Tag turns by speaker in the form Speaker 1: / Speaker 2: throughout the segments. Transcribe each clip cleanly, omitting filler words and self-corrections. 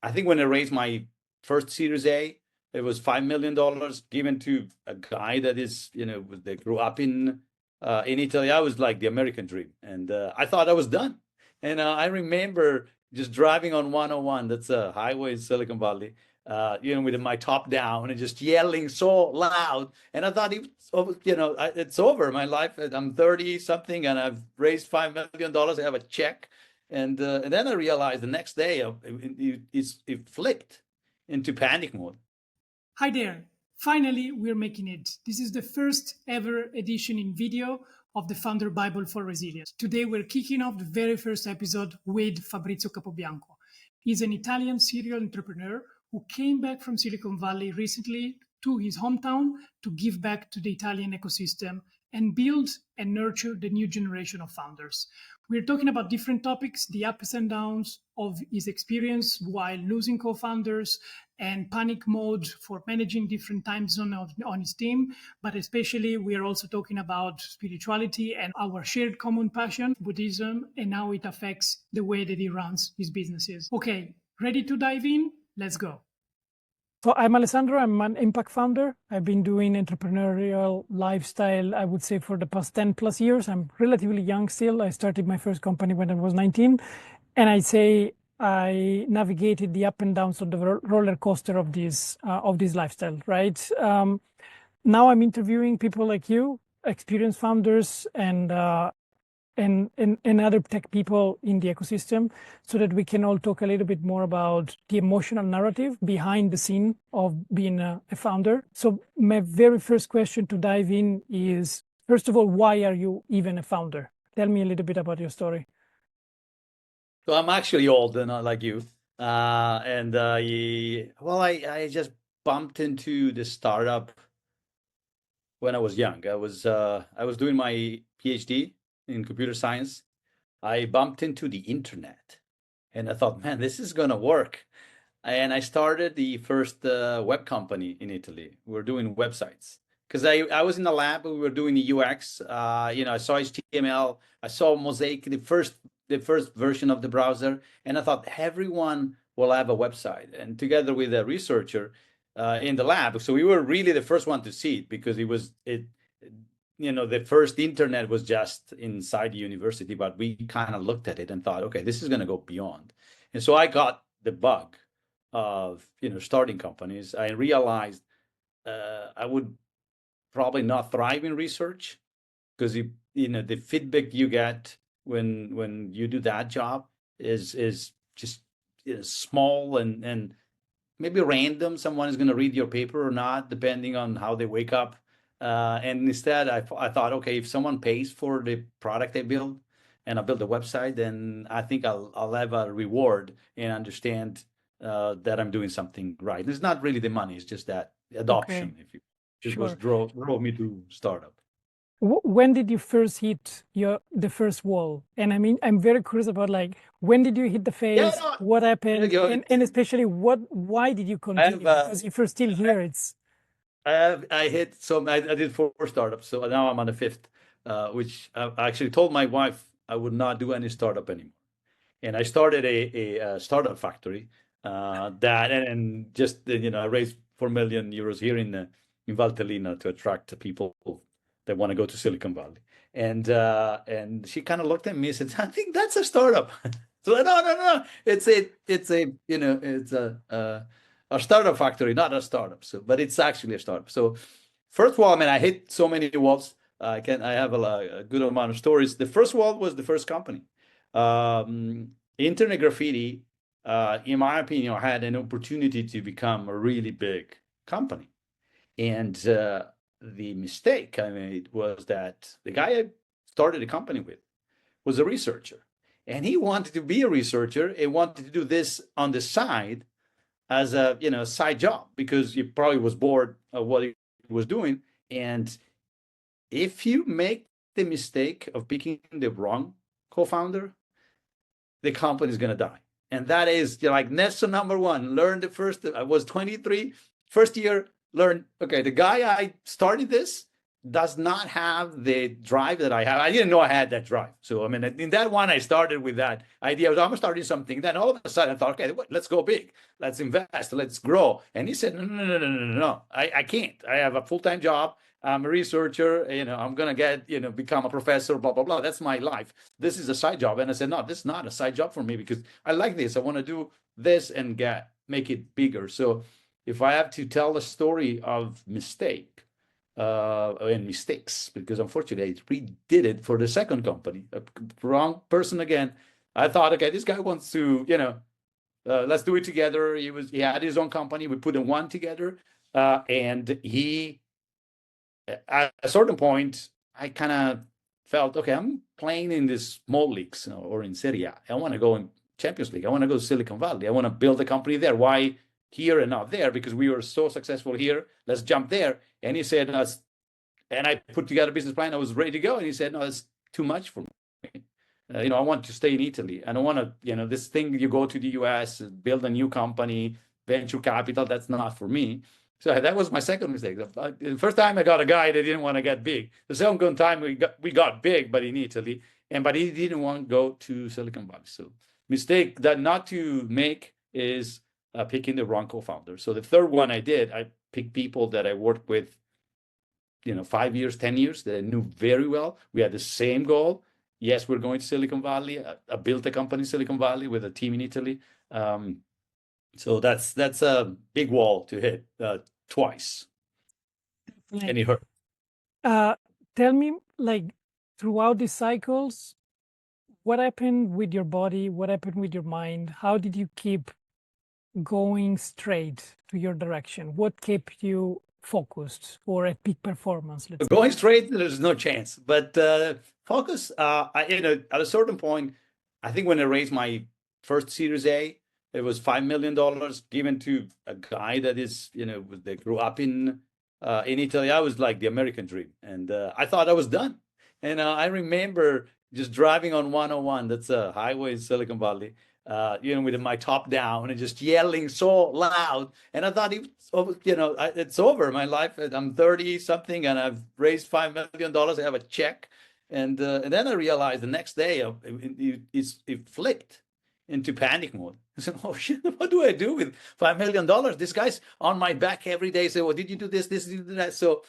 Speaker 1: I think when I raised my first Series A, it was $5 million given to a guy that is, that grew up in Italy. I was like the American dream. And I thought I was done. And I remember just driving on 101, that's a highway in Silicon Valley, with my top down and just yelling so loud. And I thought, it's over. My life, I'm 30 something and I've raised $5 million. I have a check. And then I realized the next day it flipped into panic mode.
Speaker 2: Hi there. Finally, we're making it. This is the first ever edition in video of the Founder Bible for Resilience. Today, we're kicking off the very first episode with Fabrizio Capobianco. He's an Italian serial entrepreneur who came back from Silicon Valley recently to his hometown to give back to the Italian ecosystem and build and nurture the new generation of founders. We're talking about different topics, the ups and downs of his experience while losing co-founders and panic mode for managing different time zones on his team. But especially, we are also talking about spirituality and our shared common passion, Buddhism, and how it affects the way that he runs his businesses. Okay, ready to dive in? Let's go. So I'm Alessandro, I'm an impact founder. I've been doing entrepreneurial lifestyle, I would say, for the past 10 plus years. I'm relatively young still. I started my first company when I was 19. And I'd say I navigated the up and downs of the roller coaster of this lifestyle, right? Now I'm interviewing people like you, experienced founders and other tech people in the ecosystem, so that we can all talk a little bit more about the emotional narrative behind the scene of being a founder. So my very first question to dive in is, first of all, why are you even a founder? Tell me a little bit about your story.
Speaker 1: So I'm actually old and not like you. I just bumped into the startup when I was young. I was doing my PhD in computer science. I bumped into the internet and I thought, man, this is gonna work. And I started the first web company in Italy. We were doing websites because I was in the lab. We were doing the UX. I saw HTML. I saw Mosaic, the first version of the browser, and I thought everyone will have a website. And together with a researcher in the lab, so we were really the first one to see it because the first internet was just inside the university, but we kind of looked at it and thought, okay, this is going to go beyond. And so I got the bug of starting companies. I realized I would probably not thrive in research because the feedback you get when you do that job is just small and maybe random. Someone is going to read your paper or not, depending on how they wake up. And instead, I thought, okay, if someone pays for the product I build and I build a website, then I think I'll have a reward and understand that I'm doing something right. It's not really the money; it's just that adoption.
Speaker 2: Okay.
Speaker 1: It was drove me to startup.
Speaker 2: When did you first hit the first wall? And I mean, I'm very curious about when did you hit the phase? What happened? And especially why did you continue? Because if you're still here, it's.
Speaker 1: I did 4 startups, so now I'm on the 5th, which I actually told my wife I would not do any startup anymore, and I started a startup factory I raised 4 million euros here in Valtellina to attract people that want to go to Silicon Valley, and she kind of looked at me and said, "I think that's a startup." So no, it's a startup factory, not a startup. But it's actually a startup. So first wall, I hit so many walls. I have a good amount of stories. The first wall was the first company. Internet graffiti, in my opinion, had an opportunity to become a really big company. And the mistake I made was that the guy I started a company with was a researcher. And he wanted to be a researcher and wanted to do this on the side as a side job because he probably was bored of what he was doing. And if you make the mistake of picking the wrong co-founder, the company is going to die. And that is lesson number 1. I was 23, first year, learn, okay, the guy I started this does not have the drive that I have. I didn't know I had that drive. So, I mean, in that one, I started with that idea. I'm going to start doing something. Then all of a sudden I thought, okay, let's go big. Let's invest. Let's grow. And he said, no. I can't. I have a full-time job. I'm a researcher. I'm going to get, become a professor, blah, blah, blah. That's my life. This is a side job. And I said, no, this is not a side job for me because I like this. I want to do this and make it bigger. So if I have to tell the story of mistake, and mistakes, because unfortunately I redid it for the second company. Wrong person again. I thought, okay, this guy wants to, let's do it together. He had his own company. We put in one together, and he, at a certain point, I kind of felt, okay, I'm playing in this small leagues, or in Serie A. I want to go in Champions League. I want to go to Silicon Valley. I want to build a company there. Why here and not there? Because we were so successful here. Let's jump there. And he said, no, and I put together a business plan. I was ready to go. And he said, no, it's too much for me. I want to stay in Italy. I don't want to, this thing, you go to the US, build a new company, venture capital, that's not for me. So that was my second mistake. The first time I got a guy that didn't want to get big. The second time we got big, but in Italy, but he didn't want to go to Silicon Valley. So mistake that not to make is picking the wrong co-founder. So the third one I picked people that I worked with, 5 years, 10 years, that I knew very well. We had the same goal. Yes, we're going to Silicon Valley. I built a company in Silicon Valley with a team in Italy. So that's a big wall to hit twice. And it hurt.
Speaker 2: Tell me, throughout the cycles, what happened with your body? What happened with your mind? How did you keep going straight to your direction? What kept you focused or at peak performance?
Speaker 1: Going straight, there's no chance. But focus, at a certain point, I think when I raised my first Series A, it was $5 million given to a guy that is, they grew up in Italy. I was like the American dream. And I thought I was done. And I remember just driving on 101, that's a highway in Silicon Valley, with my top down and just yelling so loud. And I thought, it's over. My life, I'm 30 something and I've raised $5 million. I have a check. And then I realized the next day it flipped into panic mode. I said, oh shit, what do I do with $5 million? This guy's on my back every day. Say, well, did you do this? Did you do that? So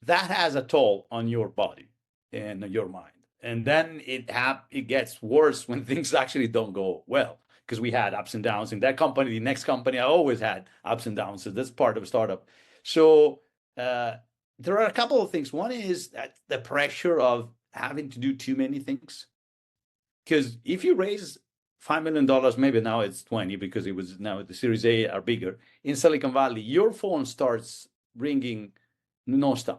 Speaker 1: that has a toll on your body and your mind. And then it gets worse when things actually don't go well, because we had ups and downs in that company. The next company, I always had ups and downs. So that's part of a startup. So there are a couple of things. One is that the pressure of having to do too many things. Because if you raise $5 million, maybe now it's 20 because it was now the Series A are bigger. In Silicon Valley, your phone starts ringing nonstop.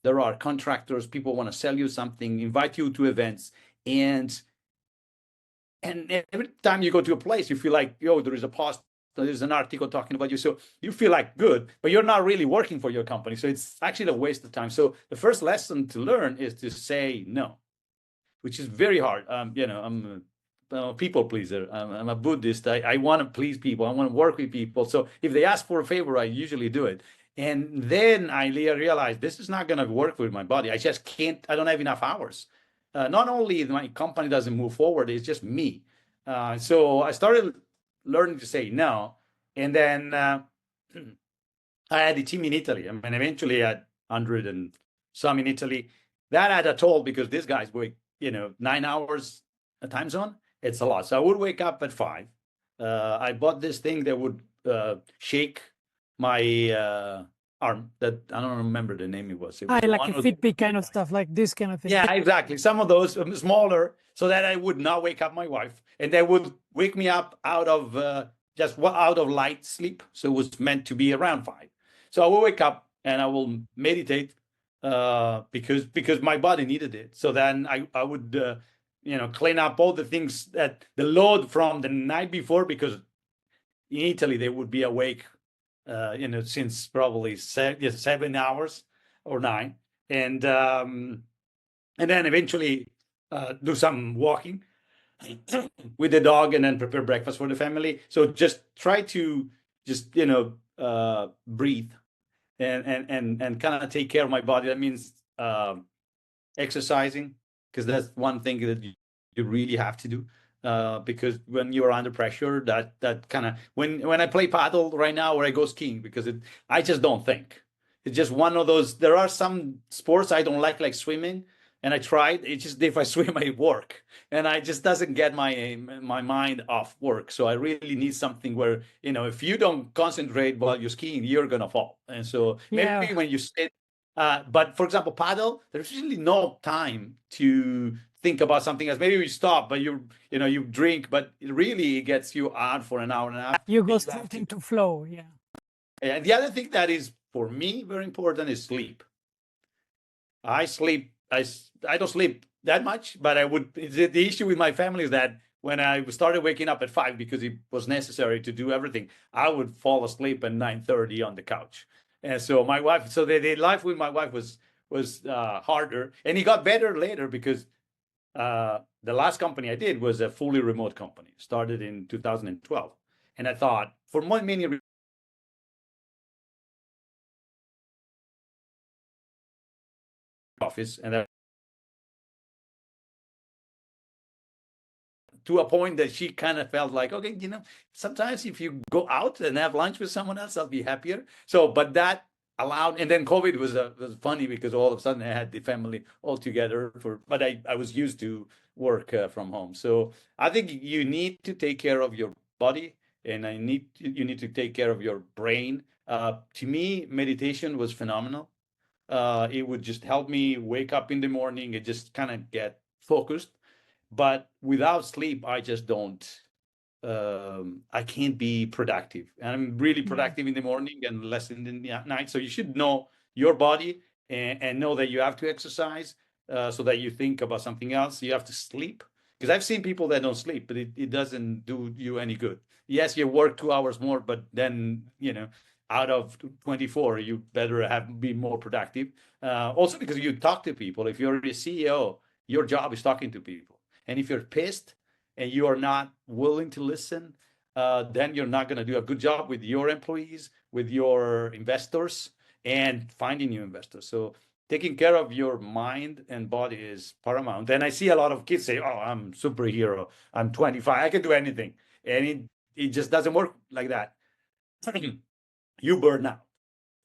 Speaker 1: There are contractors, people want to sell you something, invite you to events. And every time you go to a place, you feel like, there is a post, there's an article talking about you. So you feel like good, but you're not really working for your company. So it's actually a waste of time. So the first lesson to learn is to say no, which is very hard. I'm a people pleaser. I'm a Buddhist. I want to please people. I want to work with people. So if they ask for a favor, I usually do it. And then I realized this is not going to work with my body. I just can't. I don't have enough hours. Not only my company doesn't move forward, it's just me. So I started learning to say no. And then I had a team in Italy. I mean, eventually I had 100 and some in Italy. That had a toll because these guys work, 9 hours a time zone. It's a lot. So I would wake up at 5. I bought this thing that would shake my arm, that I don't remember the name it was. It was
Speaker 2: like a Fitbit kind of stuff, like this kind of thing.
Speaker 1: Yeah, exactly. Some of those smaller, so that I would not wake up my wife, and they would wake me up out of light sleep. So it was meant to be around 5. So I will wake up and I will meditate because my body needed it. So then I would clean up all the things that the load from the night before, because in Italy they would be awake since probably 7 hours or 9, and then eventually do some walking with the dog, and then prepare breakfast for the family. So just try to breathe, and kind of take care of my body. That means exercising, because that's one thing that you really have to do. Because when you're under pressure, that kind of when I play paddle right now, or I go skiing, because I just don't think. It's just one of those. There are some sports I don't like swimming, and I tried. It's just if I swim, I work, and I just doesn't get my mind off work. So I really need something where, if you don't concentrate while you're skiing, you're gonna fall. And so maybe when you sit, but for example, paddle, there's really no time to think about something else. Maybe you stop, but you drink, but it really gets you out for an hour and a half.
Speaker 2: You go straight into flow, yeah.
Speaker 1: And the other thing that is for me very important is sleep. I don't sleep that much, but the issue with my family is that when I started waking up at 5 because it was necessary to do everything, I would fall asleep at 9:30 on the couch. And so the life with my wife was harder, and it got better later because the last company I did was a fully remote company, started in 2012. And I thought, for many reasons, office, and to a point that she kind of felt like, okay, sometimes if you go out and have lunch with someone else, I'll be happier. So, but that allowed, and then COVID was funny because all of a sudden I had the family all together but I was used to work from home. So I think you need to take care of your body, and you need to take care of your brain. To me, meditation was phenomenal. It would just help me wake up in the morning and just kind of get focused. But without sleep, I just don't. I can't be productive. And I'm really productive in the morning and less in the night. So you should know your body and know that you have to exercise so that you think about something else. You have to sleep, because I've seen people that don't sleep, but it doesn't do you any good. Yes, you work 2 hours more, but then, out of 24, you better be more productive. Also because you talk to people. If you're a CEO, your job is talking to people. And if you're pissed and you are not willing to listen, then you're not going to do a good job with your employees, with your investors, and finding new investors. So taking care of your mind and body is paramount. Then I see a lot of kids say, oh, I'm superhero. I'm 25. I can do anything. And it just doesn't work like that. You burn out.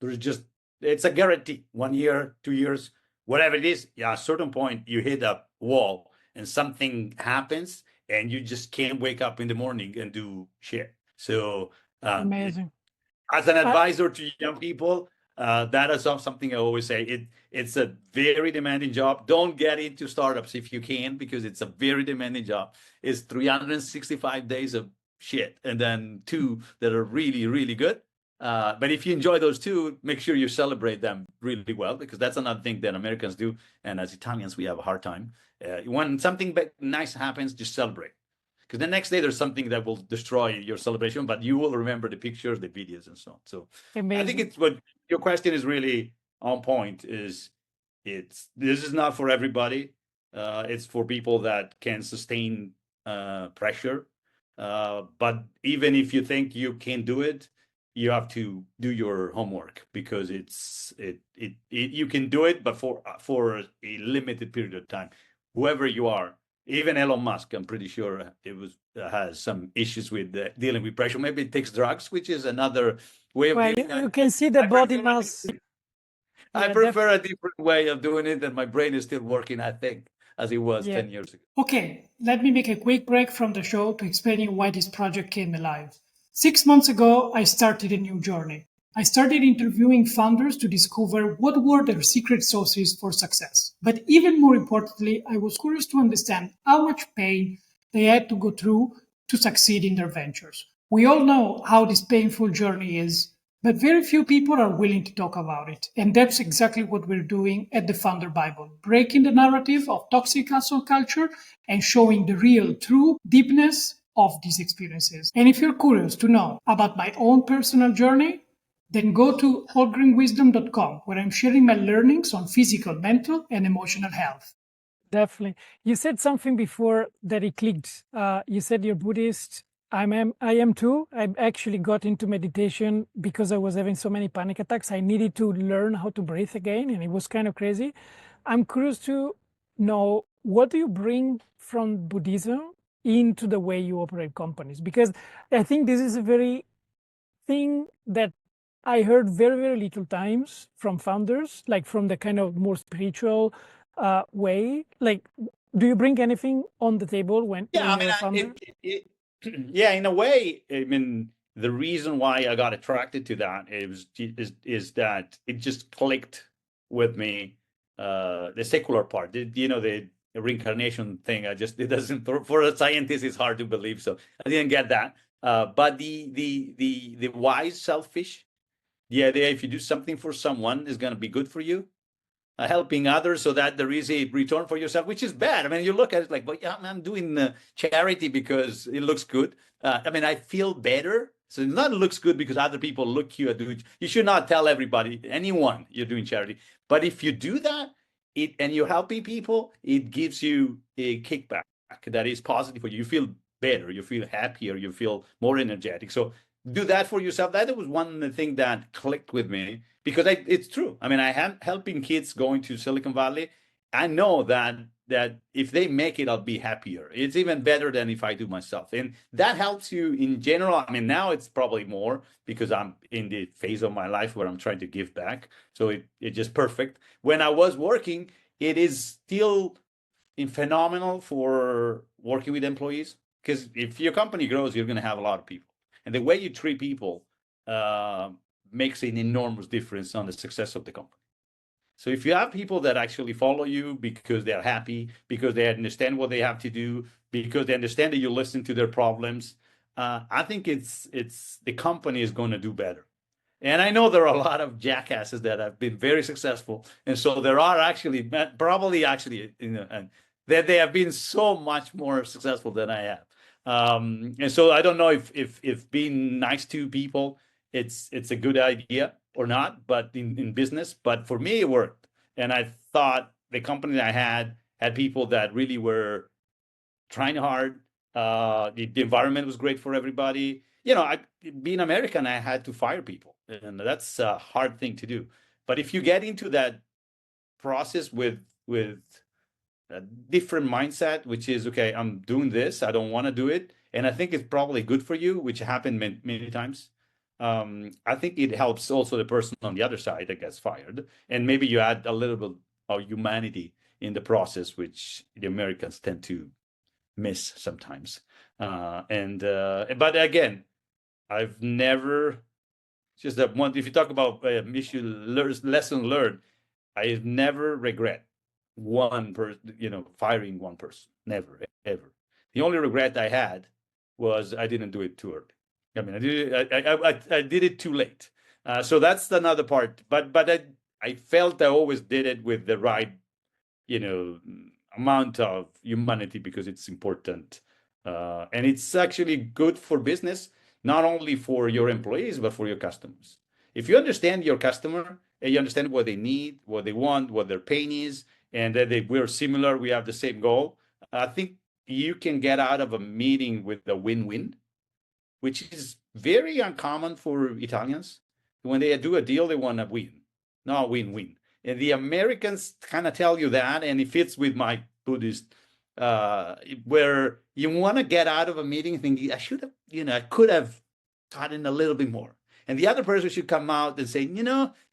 Speaker 1: It's a guarantee. 1 year, 2 years, whatever it is. Yeah, at a certain point, you hit a wall and something happens and you just can't wake up in the morning and do shit. So
Speaker 2: amazing.
Speaker 1: As an advisor to young people, that is something I always say. It's a very demanding job. Don't get into startups if you can, because it's a very demanding job. It's 365 days of shit, and then 2 that are really, really good. But if you enjoy those 2, make sure you celebrate them really well, because that's another thing that Americans do. And as Italians, we have a hard time. When something nice happens, just celebrate. Because the next day there's something that will destroy your celebration, but you will remember the pictures, the videos, and so on. So amazing. I think it's what your question is really on point. This is not for everybody. It's for people that can sustain pressure. But even if you think you can do it, you have to do your homework, because you can do it, but for a limited period of time. Whoever you are, even Elon Musk, I'm pretty sure has some issues with dealing with pressure. Maybe it takes drugs, which is another way of dealing.
Speaker 2: You can see the body mass.
Speaker 1: I prefer a different way of doing it, and my brain is still working, I think, as it was 10 years ago.
Speaker 2: Okay, let me make a quick break from the show to explain you why this project came alive. 6 months ago, I started a new journey. I started interviewing founders to discover what were their secret sauces for success. But even more importantly, I was curious to understand how much pain they had to go through to succeed in their ventures. We all know how this painful journey is, but very few people are willing to talk about it. And that's exactly what we're doing at the Founder Bible, breaking the narrative of toxic hustle culture and showing the real, true deepness of these experiences. And if you're curious to know about my own personal journey, then go to allgreenwisdom.com, where I'm sharing my learnings on physical, mental, and emotional health. Definitely. You said something before that it clicked. You said you're Buddhist. I am too. I actually got into meditation because I was having so many panic attacks. I needed to learn how to breathe again, and it was kind of crazy. I'm curious to know, what do you bring from Buddhism into the way you operate companies? Because I think this is a very thing that I heard very, very little times from founders, like from the kind of more spiritual way. Like, do you bring anything on the table when
Speaker 1: Yeah, I
Speaker 2: you're
Speaker 1: mean,
Speaker 2: a founder?
Speaker 1: yeah, in a way, I mean, the reason why I got attracted to that is that it just clicked with me. The secular part, the reincarnation thing. It doesn't for a scientist, it's hard to believe. So I didn't get that. But the wise selfish, the idea if you do something for someone is going to be good for you, helping others so that there is a return for yourself, which is bad. I mean, you look at it like, well, yeah, I'm doing charity because it looks good. I mean, I feel better. So it not looks good because other people look you at doing. You should not tell everybody, anyone, you're doing charity. But if you do that, and you're helping people, it gives you a kickback that is positive for you. You feel better, you feel happier, you feel more energetic. So do that for yourself. That was one thing that clicked with me because it's true. I mean, I am helping kids going to Silicon Valley. I know that if they make it, I'll be happier. It's even better than if I do myself, and that helps you in general. I mean, now it's probably more because I'm in the phase of my life where I'm trying to give back. So it's just perfect. When I was working, it is still phenomenal for working with employees because if your company grows, you're going to have a lot of people, and the way you treat people makes an enormous difference on the success of the company. So if you have people that actually follow you because they're happy, because they understand what they have to do, because they understand that you listen to their problems, I think it's the company is going to do better. And I know there are a lot of jackasses that have been very successful, and so there are actually probably actually that they have been so much more successful than I have. And so I don't know if being nice to people it's a good idea or not, but in business, but for me it worked. And I thought the company I had people that really were trying hard. The environment was great for everybody. Being American, I had to fire people, and that's a hard thing to do. But if you get into that process with a different mindset, which is, okay, I'm doing this, I don't want to do it, and I think it's probably good for you, which happened many times. I think it helps also the person on the other side that gets fired, and maybe you add a little bit of humanity in the process, which the Americans tend to miss sometimes. But again, I've never just that one. If you talk about lesson learned, I've never regret firing one person. Never, ever. The only regret I had was I didn't do it too early. I mean, I did it too late. So that's another part. But I felt I always did it with the right, amount of humanity because it's important. And it's actually good for business, not only for your employees, but for your customers. If you understand your customer and you understand what they need, what they want, what their pain is, and that we're similar, we have the same goal, I think you can get out of a meeting with a win-win, which is very uncommon for Italians. When they do a deal, they want to win, not win-win. And the Americans kind of tell you that, and it fits with my Buddhist, where you want to get out of a meeting thinking, I should have, I could have gotten a little bit more. And the other person should come out and say,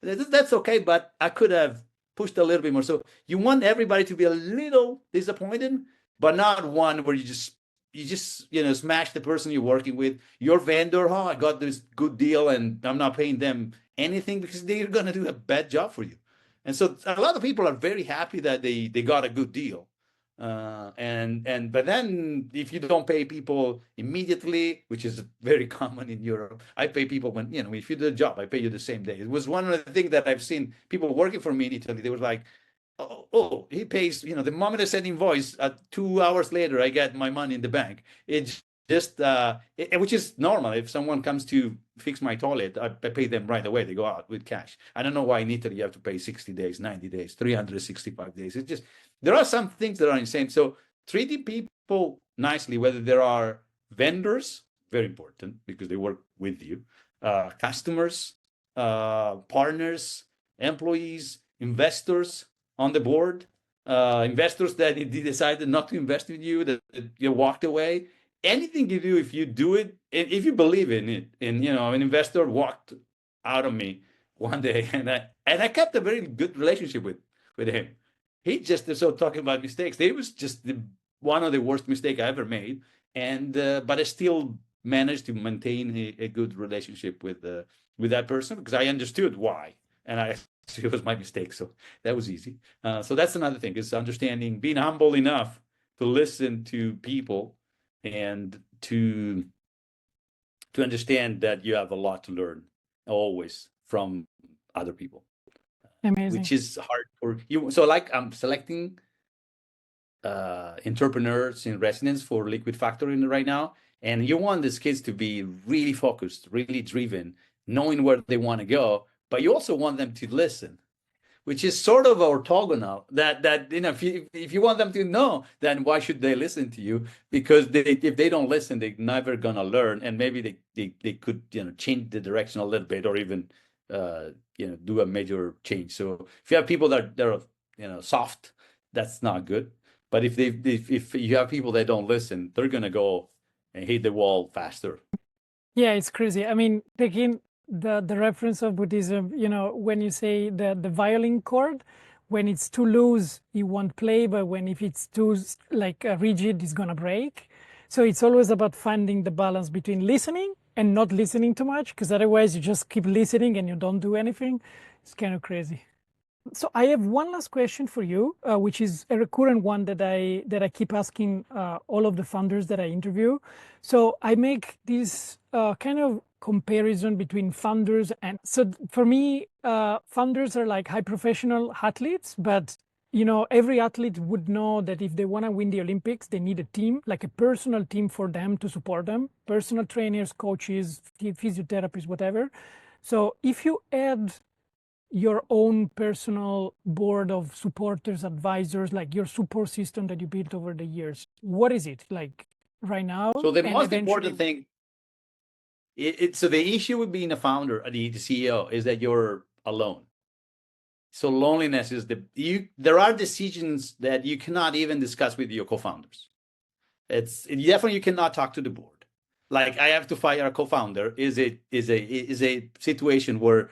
Speaker 1: that's okay, but I could have pushed a little bit more. So you want everybody to be a little disappointed, but not one where you just smash the person you're working with, your vendor. Oh, I got this good deal and I'm not paying them anything because they're going to do a bad job for you. And so a lot of people are very happy that they got a good deal. But then if you don't pay people immediately, which is very common in Europe, I pay people when, if you do the job, I pay you the same day. It was one of the things that I've seen people working for me in Italy. They were like, oh, he pays, the moment I send invoice, 2 hours later, I get my money in the bank. It's just, which is normal. If someone comes to fix my toilet, I pay them right away. They go out with cash. I don't know why in Italy you have to pay 60 days, 90 days, 365 days. It's just, there are some things that are insane. So treating people nicely, whether there are vendors very important because they work with you. Customers, partners, employees, investors on the board, investors that decided not to invest with you, that you walked away. Anything you do, if you do it, if you believe in it, and an investor walked out of me one day, and I kept a very good relationship with him. He just so talking about mistakes. It was just one of the worst mistakes I ever made, and but I still managed to maintain a good relationship with that person because I understood why, and it was my mistake, so that was easy. So that's another thing, is understanding, being humble enough to listen to people and to understand that you have a lot to learn always from other people.
Speaker 2: Amazing.
Speaker 1: Which is hard for you. So like I'm selecting entrepreneurs in residence for Liquid Factory right now, and you want these kids to be really focused, really driven, knowing where they want to go, but you also want them to listen, which is sort of orthogonal. That if you want them to know, then why should they listen to you? Because if they don't listen, they're never gonna learn, and maybe they could change the direction a little bit, or even do a major change. So if you have people that are soft, that's not good. But if you have people that don't listen, they're gonna go and hit the wall faster.
Speaker 2: Yeah, it's crazy. I mean, taking the reference of Buddhism, when you say the violin chord, when it's too loose, it won't play, but if it's too rigid, it's gonna break. So it's always about finding the balance between listening and not listening too much, because otherwise you just keep listening and you don't do anything. It's kind of crazy. So I have one last question for you, which is a recurrent one that I keep asking all of the founders that I interview. So I make this kind of comparison between founders, and so for me, founders are like high professional athletes, but every athlete would know that if they want to win the Olympics, they need a team, like a personal team for them to support them, personal trainers, coaches, physiotherapists, whatever. So if you add your own personal board of supporters, advisors, like your support system that you built over the years, what is it like right now?
Speaker 1: So the most important thing, so the issue with being a founder, the CEO, is that you're alone. So loneliness is there are decisions that you cannot even discuss with your co-founders. It's definitely, you cannot talk to the board. Like, I have to fire a co-founder is a situation where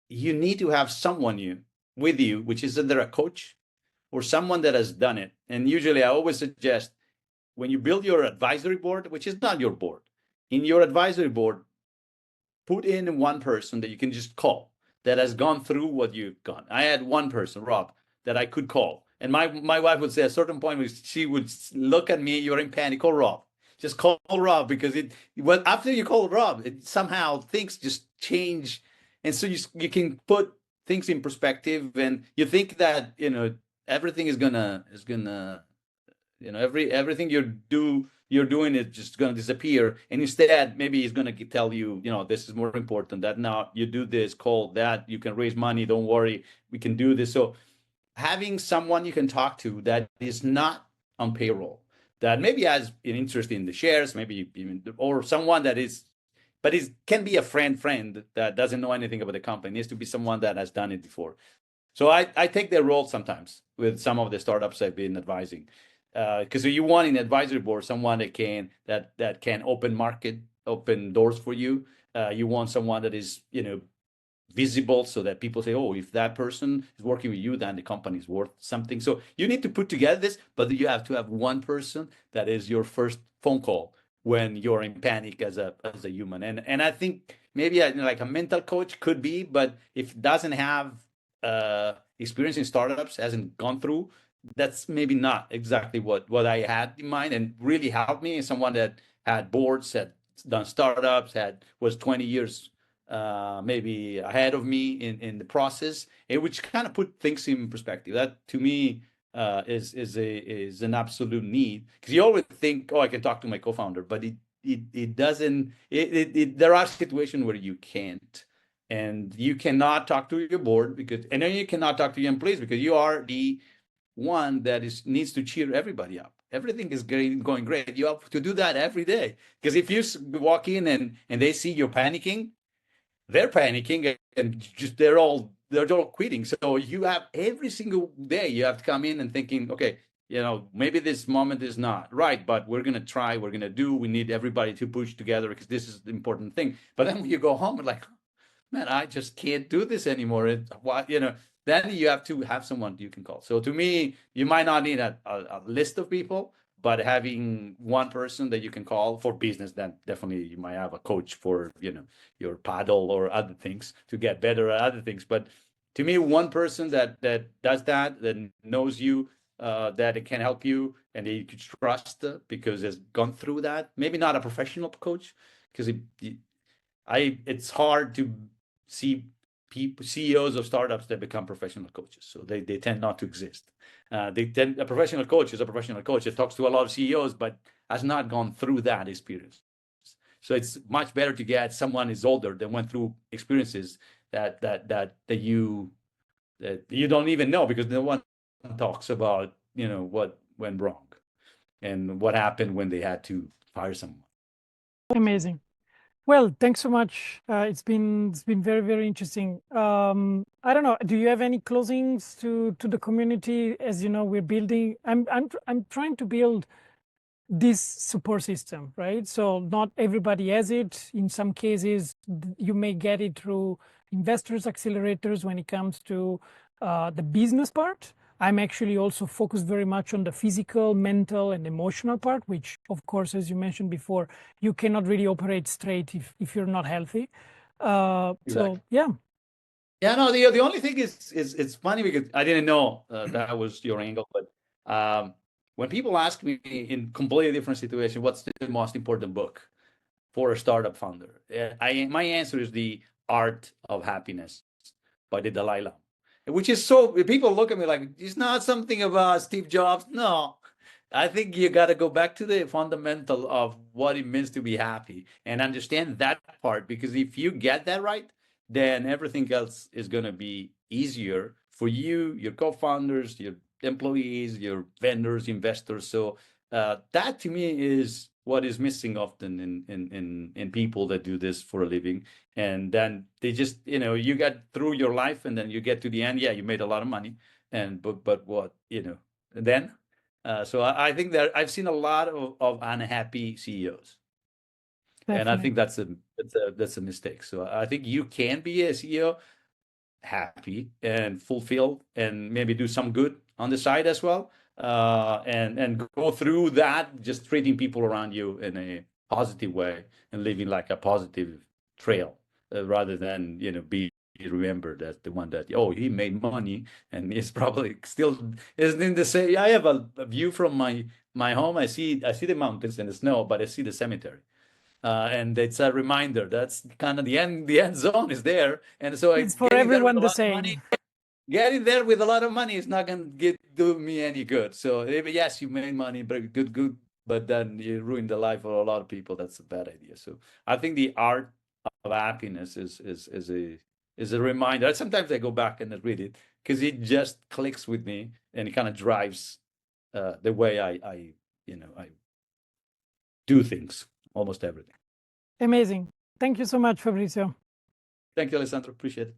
Speaker 1: you need to have someone with you, which is either a coach or someone that has done it. And usually I always suggest, when you build your advisory board, which is not your board, in your advisory board, put in one person that you can just call, that has gone through what you've gone. I had one person, Rob, that I could call. And my wife would say at a certain point, she would look at me, you're in panic, call Rob. Just call Rob, because after you call Rob, somehow things just change. And so you can put things in perspective, and you think that, everything is gonna, everything you're doing is just going to disappear. And instead, maybe he's going to tell you, this is more important, that now you do this, call that, you can raise money, don't worry, we can do this. So having someone you can talk to that is not on payroll, that maybe has an interest in the shares, maybe even, or someone that is, but it can be a friend that doesn't know anything about the company. It needs to be someone that has done it before. So I take their role sometimes with some of the startups I've been advising. Because you want in advisory board someone that can open doors for you. You want someone that is visible, so that people say, oh, if that person is working with you, then the company is worth something. So you need to put together this, but you have to have one person that is your first phone call when you're in panic as a human. And I think maybe like a mental coach could be, but if it doesn't have experience in startups, hasn't gone through, that's maybe not exactly what I had in mind. And really helped me is someone that had boards, had done startups, was 20 years maybe ahead of me in the process, which kind of put things in perspective. That to me is an absolute need, because you always think, oh, I can talk to my co-founder, but it doesn't. There are situations where you can't. And you cannot talk to your board, and then you cannot talk to your employees, because you are the one that needs to cheer everybody up. everything is going great. You have to do that every day. Because if you walk in and they see you're panicking, they're panicking and just they're all quitting. So you have every single day you have to come in and thinking, okay, maybe this moment is not right, but we're gonna try, we need everybody to push together because this is the important thing. But then when you go home, like, man, I just can't do this anymore. Then you have to have someone you can call. So to me, you might not need a list of people, but having one person that you can call for business, then definitely you might have a coach for, your paddle or other things to get better at other things. But to me, one person that does that knows you, that it can help you and that you can trust because has gone through that. Maybe not a professional coach, because it's hard to see CEOs of startups that become professional coaches. So they tend not to exist. A professional coach is a professional coach. It talks to a lot of CEOs, but has not gone through that experience. So it's much better to get someone who's older that went through experiences that you don't even know, because no one talks about what went wrong and what happened when they had to fire someone.
Speaker 2: Amazing. Well, thanks so much. It's been very, very interesting. I don't know. Do you have any closings to the community? As you know, we're building. I'm trying to build this support system, right? So not everybody has it. In some cases, you may get it through investors accelerators when it comes to the business part. I'm actually also focused very much on the physical, mental, and emotional part, which, of course, as you mentioned before, you cannot really operate straight if you're not healthy.
Speaker 1: Exactly.
Speaker 2: So, yeah.
Speaker 1: Yeah, no, the only thing is it's funny because I didn't know that was your angle, but when people ask me in completely different situation, what's the most important book for a startup founder? My answer is The Art of Happiness by the Dalai Lama, which is so, people look at me like, it's not something about Steve Jobs. No, I think you got to go back to the fundamental of what it means to be happy and understand that part, because if you get that right, then everything else is going to be easier for you, your co-founders, your employees, your vendors, investors. So that to me is what is missing often in people that do this for a living. And then they just, you get through your life and then you get to the end. Yeah, you made a lot of money. But what, and then? So I think that I've seen a lot of unhappy CEOs.
Speaker 2: Definitely.
Speaker 1: And I think that's a mistake. So I think you can be a CEO happy and fulfilled and maybe do some good on the side as well. And go through that, just treating people around you in a positive way and living like a positive trail, rather than, be remembered as the one that, he made money and is probably still isn't in the same. I have a view from my home. I see the mountains and the snow, but I see the cemetery. And it's a reminder that's kind of the end zone is there. And so
Speaker 2: it's for everyone the same.
Speaker 1: Getting there with a lot of money is not going to do me any good. So yes, you made money, but good, but then you ruin the life of a lot of people. That's a bad idea. So I think the art of happiness is a reminder. Sometimes I go back and I read it because it just clicks with me and it kind of drives the way I do things, almost everything.
Speaker 2: Amazing. Thank you so much, Fabrizio.
Speaker 1: Thank you, Alessandro. Appreciate it.